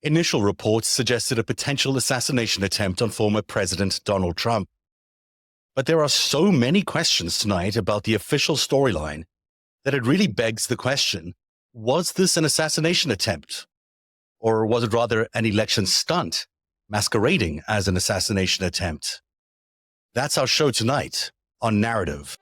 Initial reports suggested a potential assassination attempt on former President Donald Trump. But there are so many questions tonight about the official storyline that it really begs the question, was this an assassination attempt? Or was it rather an election stunt masquerading as an assassination attempt? That's our show tonight on Narativ.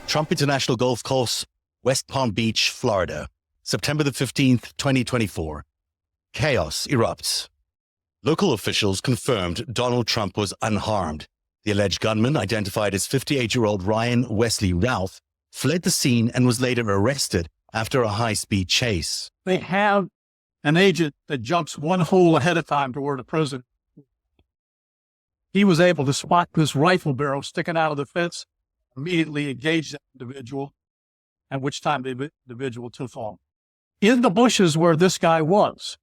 Trump International Golf Course, West Palm Beach, Florida, September the 15th, 2024. Chaos erupts. Local officials confirmed Donald Trump was unharmed. The alleged gunman, identified as 58-year-old Ryan Wesley Routh, fled the scene and was later arrested after a high-speed chase. They have an agent that jumps one hole ahead of time toward the president. He was able to spot this rifle barrel sticking out of the fence, immediately engaged that individual, at which time the individual took off. In the bushes where this guy was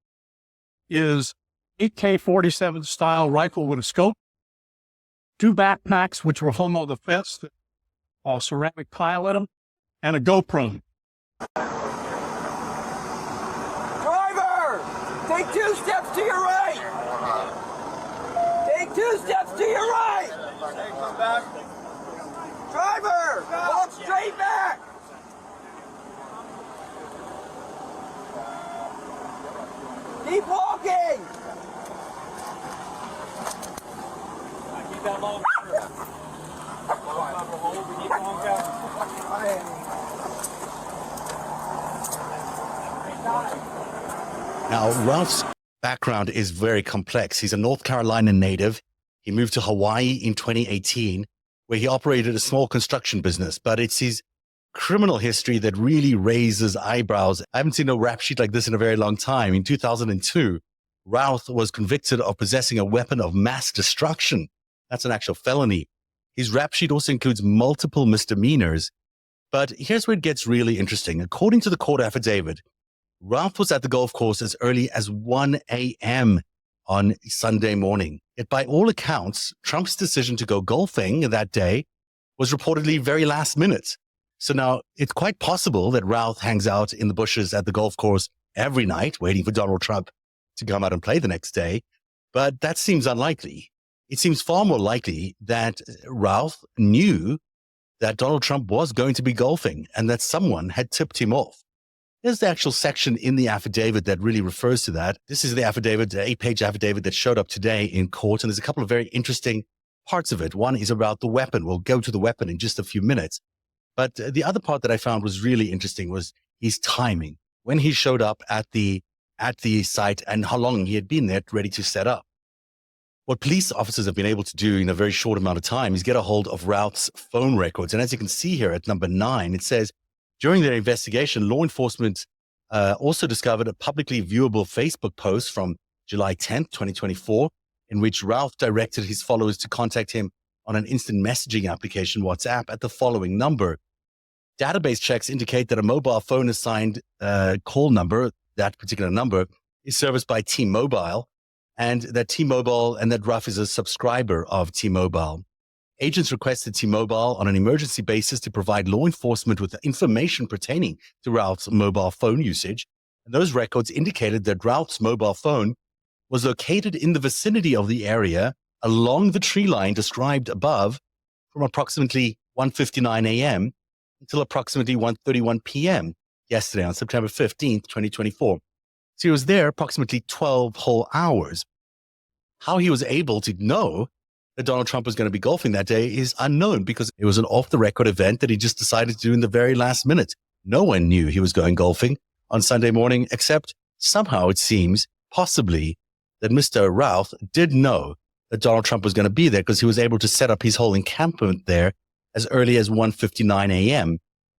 is AK-47 style rifle with a scope, two backpacks which were hung on the fence, a ceramic pile in them, and a GoPro. Driver, take 2 steps to your right. Take 2 steps to your right. Come back. Driver, walk straight back. Keep walking. Keep that long. Now, Ralph's background is very complex. He's a North Carolina native. He moved to Hawaii in 2018. Where he operated a small construction business, but it's his criminal history that really raises eyebrows. I haven't seen a rap sheet like this in a very long time. In 2002, Routh was convicted of possessing a weapon of mass destruction. That's an actual felony. His rap sheet also includes multiple misdemeanors. But here's where it gets really interesting. According to the court affidavit, Routh was at the golf course as early as 1 a.m. on Sunday morning. Yet by all accounts, Trump's decision to go golfing that day was reportedly very last minute. So now it's quite possible that Routh hangs out in the bushes at the golf course every night, waiting for Donald Trump to come out and play the next day. But that seems unlikely. It seems far more likely that Routh knew that Donald Trump was going to be golfing and that someone had tipped him off. There's the actual section in the affidavit that really refers to that. This is the affidavit, the 8-page affidavit that showed up today in court. And there's a couple of very interesting parts of it. One is about the weapon. We'll go to the weapon in just a few minutes. But the other part that I found was really interesting was his timing. When he showed up at the site and how long he had been there ready to set up. What police officers have been able to do in a very short amount of time is get a hold of Routh's phone records. And as you can see here at number 9, it says, during their investigation, law enforcement also discovered a publicly viewable Facebook post from July 10th, 2024, in which Routh directed his followers to contact him on an instant messaging application, WhatsApp, at the following number. Database checks indicate that a mobile phone assigned call number, that particular number, is serviced by T-Mobile, and that Routh is a subscriber of T-Mobile. Agents requested T-Mobile on an emergency basis to provide law enforcement with information pertaining to Routh's mobile phone usage. And those records indicated that Routh's mobile phone was located in the vicinity of the area along the tree line described above from approximately 1:59 a.m. until approximately 1:31 p.m. yesterday on September 15th, 2024. So he was there approximately 12 whole hours. How he was able to know that Donald Trump was going to be golfing that day is unknown, because it was an off-the-record event that he just decided to do in the very last minute. No one knew he was going golfing on Sunday morning, except somehow it seems, possibly, that Mr. Routh did know that Donald Trump was going to be there, because he was able to set up his whole encampment there as early as 1:59 a.m.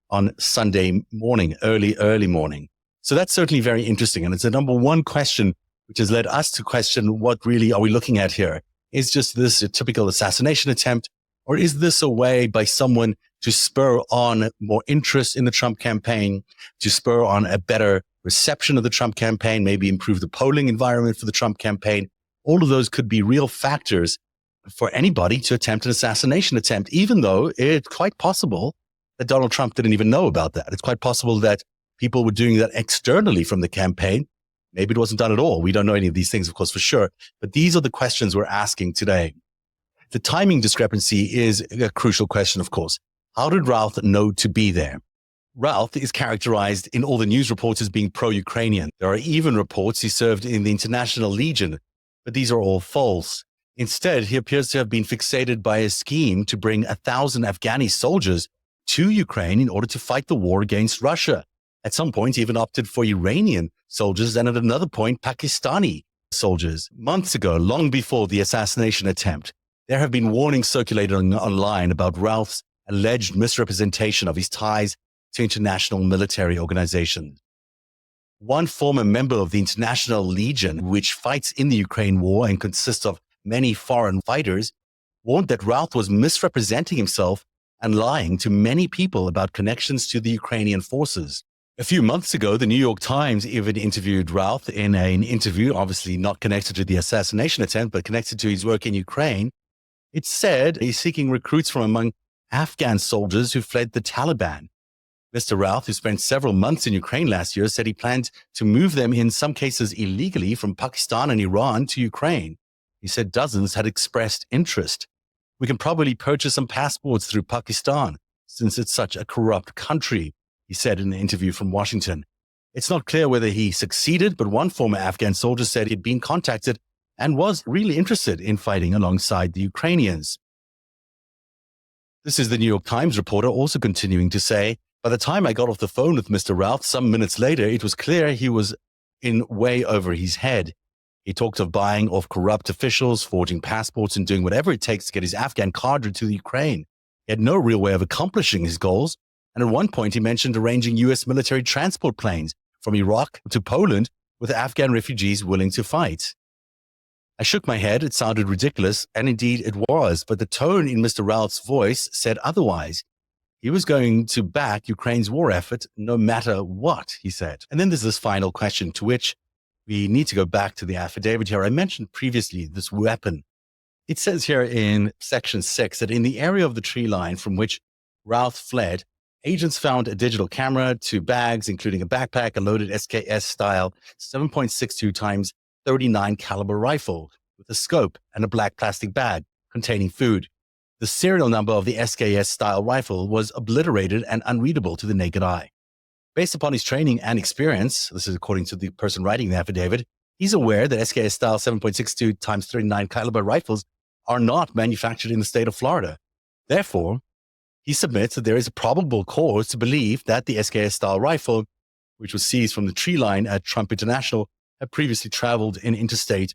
on Sunday morning, early morning. So that's certainly very interesting. And it's the number one question which has led us to question, what really are we looking at here? Is just this a typical assassination attempt, or is this a way by someone to spur on more interest in the Trump campaign, to spur on a better reception of the Trump campaign, maybe improve the polling environment for the Trump campaign? All of those could be real factors for anybody to attempt an assassination attempt, even though it's quite possible that Donald Trump didn't even know about that. It's quite possible that people were doing that externally from the campaign. Maybe it wasn't done at all. We don't know any of these things, of course, for sure. But these are the questions we're asking today. The timing discrepancy is a crucial question, of course. How did Routh know to be there? Routh is characterized in all the news reports as being pro-Ukrainian. There are even reports he served in the International Legion, but these are all false. Instead, he appears to have been fixated by a scheme to bring 1,000 Afghani soldiers to Ukraine in order to fight the war against Russia. At some point, he even opted for Iranian soldiers, and at another point, Pakistani soldiers. Months ago, long before the assassination attempt, there have been warnings circulating online about Routh's alleged misrepresentation of his ties to international military organizations. One former member of the International Legion, which fights in the Ukraine war and consists of many foreign fighters, warned that Routh was misrepresenting himself and lying to many people about connections to the Ukrainian forces. A few months ago, the New York Times even interviewed Routh in an interview, obviously not connected to the assassination attempt, but connected to his work in Ukraine. It said he's seeking recruits from among Afghan soldiers who fled the Taliban. Mr. Routh, who spent several months in Ukraine last year, said he planned to move them, in some cases illegally, from Pakistan and Iran to Ukraine. He said dozens had expressed interest. We can probably purchase some passports through Pakistan, since it's such a corrupt country, he said in an interview from Washington. It's not clear whether he succeeded, but one former Afghan soldier said he'd been contacted and was really interested in fighting alongside the Ukrainians. This is the New York Times reporter also continuing to say, by the time I got off the phone with Mr. Routh some minutes later, it was clear he was in way over his head. He talked of buying off corrupt officials, forging passports, and doing whatever it takes to get his Afghan cadre to the Ukraine. He had no real way of accomplishing his goals. And at one point, he mentioned arranging U.S. military transport planes from Iraq to Poland with Afghan refugees willing to fight. I shook my head. It sounded ridiculous, and indeed it was, but the tone in Mr. Routh's voice said otherwise. He was going to back Ukraine's war effort no matter what, he said. And then there's this final question, to which we need to go back to the affidavit here. I mentioned previously this weapon. It says here in section 6 that in the area of the tree line from which Routh fled, agents found a digital camera, 2 bags, including a backpack, a loaded SKS-style 7.62 times 39 caliber rifle with a scope, and a black plastic bag containing food. The serial number of the SKS-style rifle was obliterated and unreadable to the naked eye. Based upon his training and experience, this is according to the person writing the affidavit, he's aware that SKS-style 7.62 times 39 caliber rifles are not manufactured in the state of Florida. Therefore, he submits that there is a probable cause to believe that the SKS-style rifle, which was seized from the tree line at Trump International, had previously traveled in interstate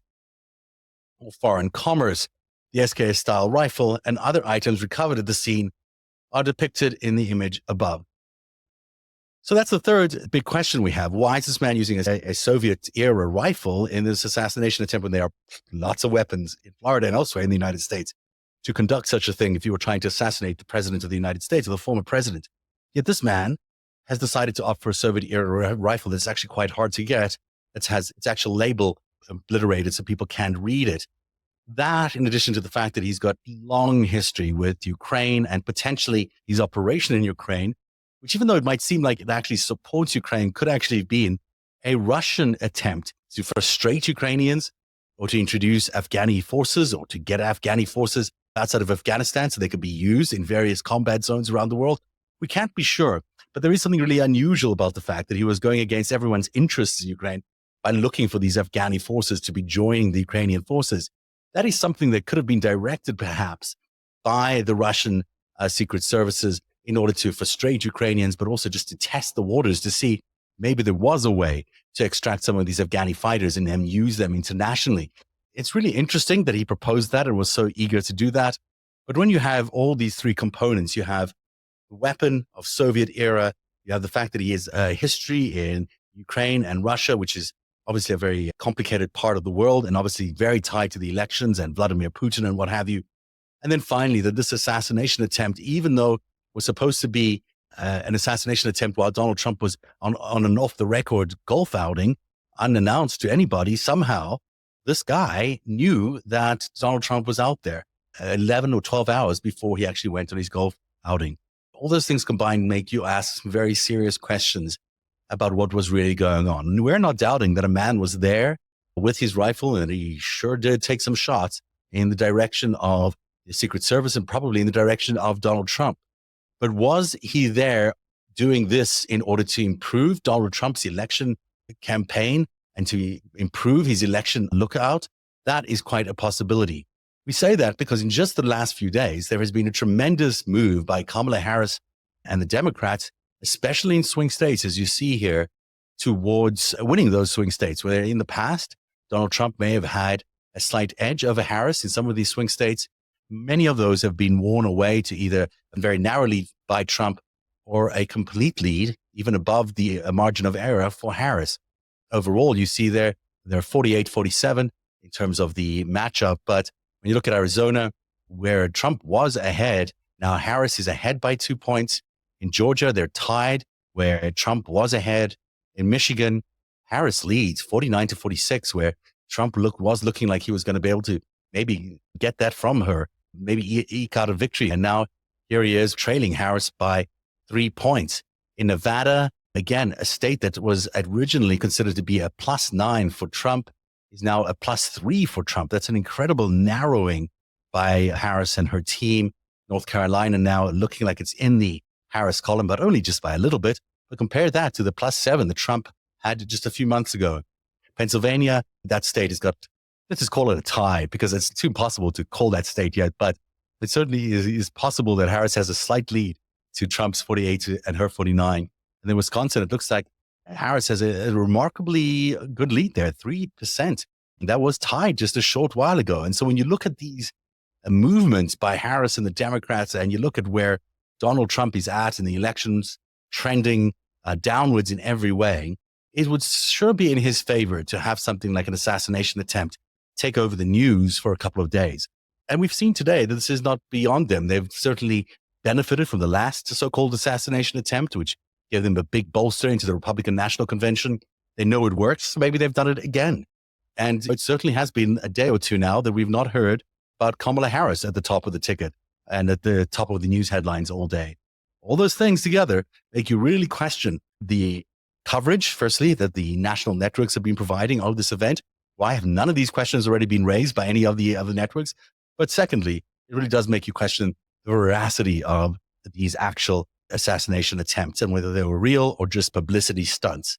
or foreign commerce. The SKS-style rifle and other items recovered at the scene are depicted in the image above. So that's the third big question we have. Why is this man using a Soviet-era rifle in this assassination attempt when there are lots of weapons in Florida and elsewhere in the United States to conduct such a thing if you were trying to assassinate the president of the United States or the former president? Yet this man has decided to opt for a Soviet-era rifle that's actually quite hard to get, that has its actual label obliterated so people can't read it. That, in addition to the fact that he's got long history with Ukraine and potentially his operation in Ukraine, which, even though it might seem like it actually supports Ukraine, could actually have been a Russian attempt to frustrate Ukrainians or to introduce Afghani forces or to get Afghani forces outside of Afghanistan so they could be used in various combat zones around the world. We can't be sure. But there is something really unusual about the fact that he was going against everyone's interests in Ukraine by looking for these Afghani forces to be joining the Ukrainian forces. That is something that could have been directed perhaps by the Russian secret services in order to frustrate Ukrainians, but also just to test the waters to see maybe there was a way to extract some of these Afghani fighters and then use them internationally. It's really interesting that he proposed that and was so eager to do that. But when you have all these three components, you have the weapon of Soviet era, you have the fact that he has a history in Ukraine and Russia, which is obviously a very complicated part of the world and obviously very tied to the elections and Vladimir Putin and what have you. And then finally, that this assassination attempt, even though it was supposed to be an assassination attempt while Donald Trump was on an off-the-record golf outing, unannounced to anybody, somehow this guy knew that Donald Trump was out there 11 or 12 hours before he actually went on his golf outing. All those things combined make you ask some very serious questions about what was really going on. And we're not doubting that a man was there with his rifle, and he sure did take some shots in the direction of the Secret Service and probably in the direction of Donald Trump. But was he there doing this in order to improve Donald Trump's election campaign and to improve his election lookout? That is quite a possibility. We say that because in just the last few days, there has been a tremendous move by Kamala Harris and the Democrats, especially in swing states, as you see here, towards winning those swing states, where in the past, Donald Trump may have had a slight edge over Harris in some of these swing states. Many of those have been worn away to either a very narrow lead by Trump or a complete lead, even above the margin of error for Harris. Overall, you see they're 48-47 in terms of the matchup. But when you look at Arizona, where Trump was ahead, now Harris is ahead by 2 points. In Georgia, they're tied, where Trump was ahead. In Michigan, Harris leads 49-46, where Trump was looking like he was going to be able to maybe get that from her, maybe eke out a victory. And now here he is trailing Harris by 3 points. In Nevada, again, a state that was originally considered to be a +9 for Trump is now a +3 for Trump. That's an incredible narrowing by Harris and her team. North Carolina now looking like it's in the Harris column, but only just by a little bit. But compare that to the +7 that Trump had just a few months ago. Pennsylvania, that state has got, let's just call it a tie because it's too impossible to call that state yet. But it certainly is possible that Harris has a slight lead to Trump's 48 and her 49. And then Wisconsin, it looks like Harris has a remarkably good lead there, 3%. And that was tied just a short while ago. And so when you look at these movements by Harris and the Democrats, and you look at where Donald Trump is at in the elections, trending downwards in every way, it would sure be in his favor to have something like an assassination attempt take over the news for a couple of days. And we've seen today that this is not beyond them. They've certainly benefited from the last so-called assassination attempt, which gave them a big bolster into the Republican National Convention. They know it works, so maybe they've done it again. And it certainly has been a day or two now that we've not heard about Kamala Harris at the top of the ticket and at the top of the news headlines all day. All those things together make you really question the coverage, firstly, that the national networks have been providing of this event. Why have none of these questions already been raised by any of the other networks? But secondly, it really does make you question the veracity of these actual assassination attempts and whether they were real or just publicity stunts.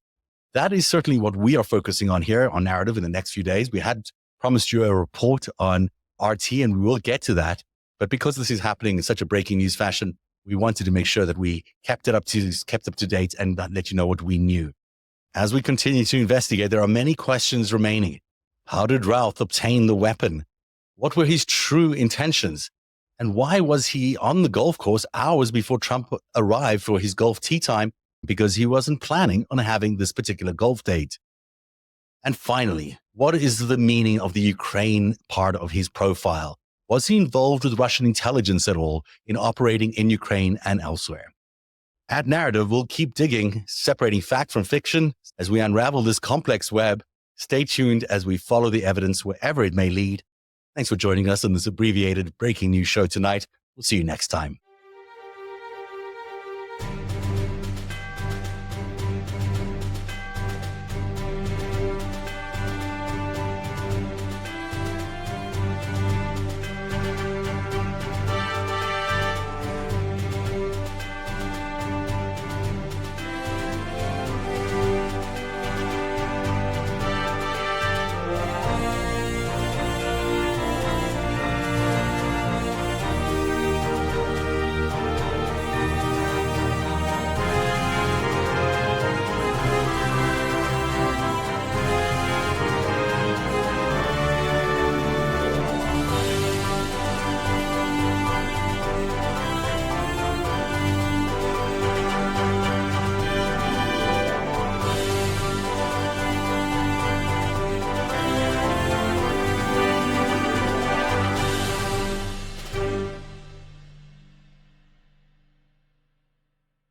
That is certainly what we are focusing on here on Narativ in the next few days. We had promised you a report on RT, and we will get to that. But because this is happening in such a breaking news fashion, we wanted to make sure that we kept up to date and let you know what we knew. As we continue to investigate, there are many questions remaining. How did Routh obtain the weapon? What were his true intentions? And why was he on the golf course hours before Trump arrived for his golf tee time? Because he wasn't planning on having this particular golf date. And finally, what is the meaning of the Ukraine part of his profile? Was he involved with Russian intelligence at all in operating in Ukraine and elsewhere? At Narativ, we'll keep digging, separating fact from fiction as we unravel this complex web. Stay tuned as we follow the evidence wherever it may lead. Thanks for joining us on this abbreviated breaking news show tonight. We'll see you next time.